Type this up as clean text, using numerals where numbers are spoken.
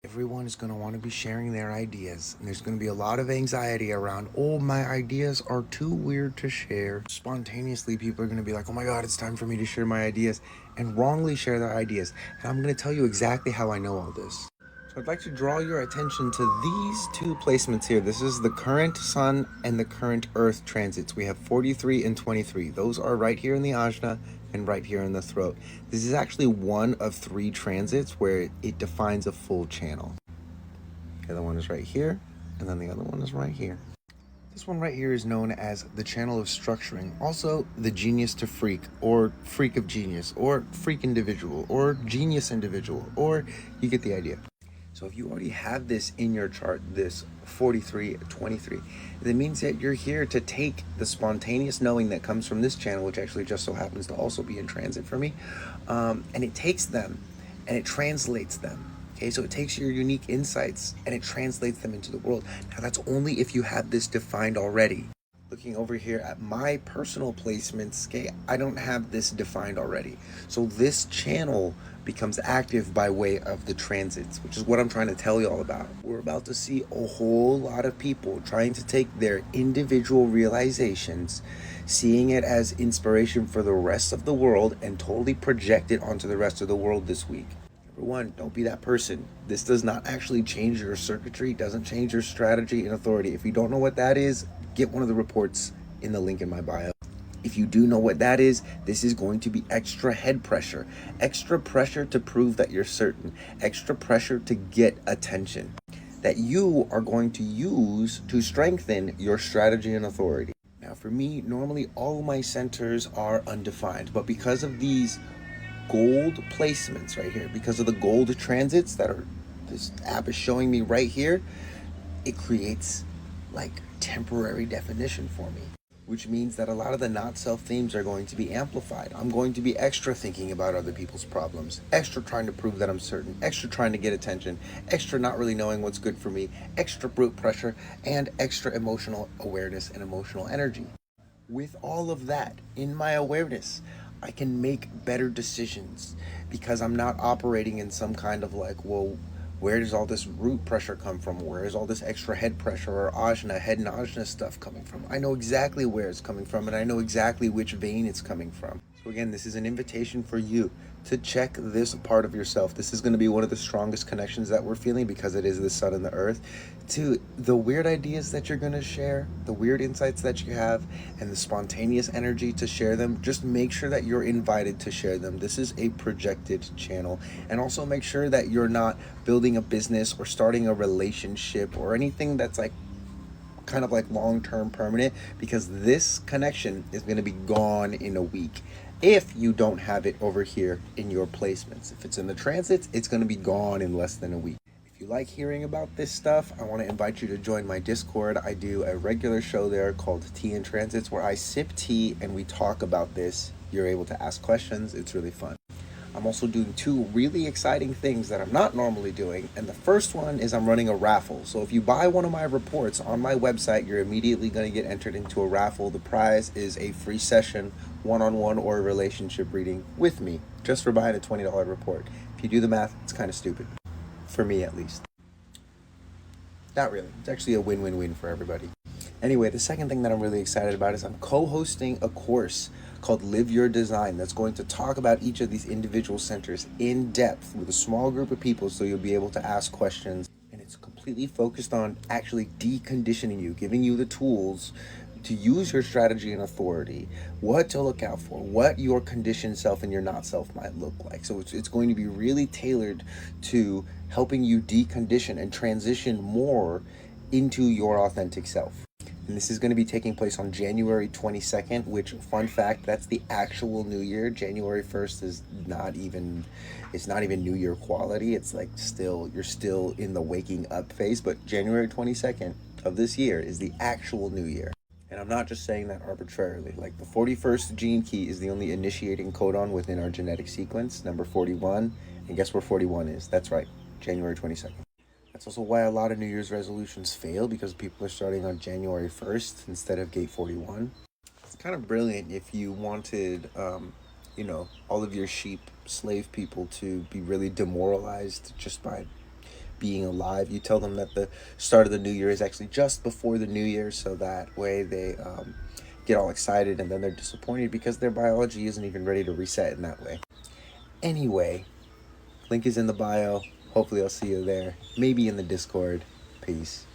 Everyone is going to want to be sharing their ideas, and there's going to be a lot of anxiety around, oh, my ideas are too weird to share. Spontaneously, people are going to be like, oh my God, it's time for me to share my ideas, and wrongly share their ideas. And I'm going to tell you exactly how I know all this. So I'd like to draw your attention to these two placements here. This is the current Sun and the current Earth transits. We have 43 and 23. Those are right here in the ajna and right here in the throat. This is actually one of three transits where it defines a full channel. The other one is right here, and then the other one is right here. This one right here is known as the channel of structuring, also the genius to freak, or freak of genius, or freak individual, or genius individual, or you get the idea. So if you already have this in your chart, this 43-23, that means that you're here to take the spontaneous knowing that comes from this channel, which actually just so happens to also be in transit for me, and it takes them and it translates them. Okay, so it takes your unique insights and it translates them into the world. Now that's only if you have this defined already. Looking over here at my personal placements, okay, I don't have this defined already. So this channel becomes active by way of the transits, which is what I'm trying to tell you all about. We're about to see a whole lot of people trying to take their individual realizations, seeing it as inspiration for the rest of the world, and totally project it onto the rest of the world this week. Number one, don't be that person. This does not actually change your circuitry, doesn't change your strategy and authority. If you don't know what that is, get one of the reports in the link in my bio. If you do know what that is, this is going to be extra head pressure to prove that you're certain, extra pressure to get attention that you are going to use to strengthen your strategy and authority. Now, for me, normally all my centers are undefined, but because of these gold placements right here, because of the gold transits that are this app is showing me right here, it creates like temporary definition for me, which means that a lot of the not self themes are going to be amplified. I'm going to be extra thinking about other people's problems, extra trying to prove that I'm certain, extra trying to get attention, extra not really knowing what's good for me, extra brute pressure, and extra emotional awareness and emotional energy. With all of that in my awareness, I can make better decisions because I'm not operating in some kind of like, well, where does all this root pressure come from? Where is all this extra head pressure or ajna, head and ajna stuff coming from? I know exactly where it's coming from, and I know exactly which vein it's coming from. So again, this is an invitation for you to check this part of yourself. This is going to be one of the strongest connections that we're feeling because it is the sun and the earth, to the weird ideas that you're going to share, the weird insights that you have, and the spontaneous energy to share them. Just make sure that you're invited to share them. This is a projected channel. And also make sure that you're not building a business or starting a relationship or anything that's like kind of like long-term permanent, because this connection is going to be gone in a week if you don't have it over here in your placements. If it's in the transits, it's going to be gone in less than a week. If you like hearing about this stuff, I want to invite you to join my Discord. I do a regular show there called Tea and Transits where I sip tea and we talk about this. You're able to ask questions. It's really fun. I'm also doing two really exciting things that I'm not normally doing. And the first one is I'm running a raffle. So if you buy one of my reports on my website, you're immediately going to get entered into a raffle. The prize is a free session, one-on-one or a relationship reading with me, just for buying a $20 report. If you do the math, it's kind of stupid. For me, at least. Not really. It's actually a win-win-win for everybody. Anyway, the second thing that I'm really excited about is I'm co-hosting a course called Live Your Design that's going to talk about each of these individual centers in depth with a small group of people, so you'll be able to ask questions. And it's completely focused on actually deconditioning you, giving you the tools to use your strategy and authority, what to look out for, what your conditioned self and your not self might look like. So it's going to be really tailored to helping you decondition and transition more into your authentic self. And this is going to be taking place on January 22nd, which, fun fact, that's the actual New Year. January 1st is it's not even New Year quality. It's like you're still in the waking up phase, but January 22nd of this year is the actual New Year. And I'm not just saying that arbitrarily. Like, the 41st gene key is the only initiating codon within our genetic sequence, number 41. And guess where 41 is? That's right, January 22nd. That's also why a lot of New Year's resolutions fail, because people are starting on January 1st instead of gate 41. It's kind of brilliant if you wanted, all of your slave people to be really demoralized just by being alive. You tell them that the start of the new year is actually just before the new year, so that way they get all excited and then they're disappointed because their biology isn't even ready to reset in that way. Anyway, link is in the bio. Hopefully I'll see you there. Maybe in the Discord. Peace.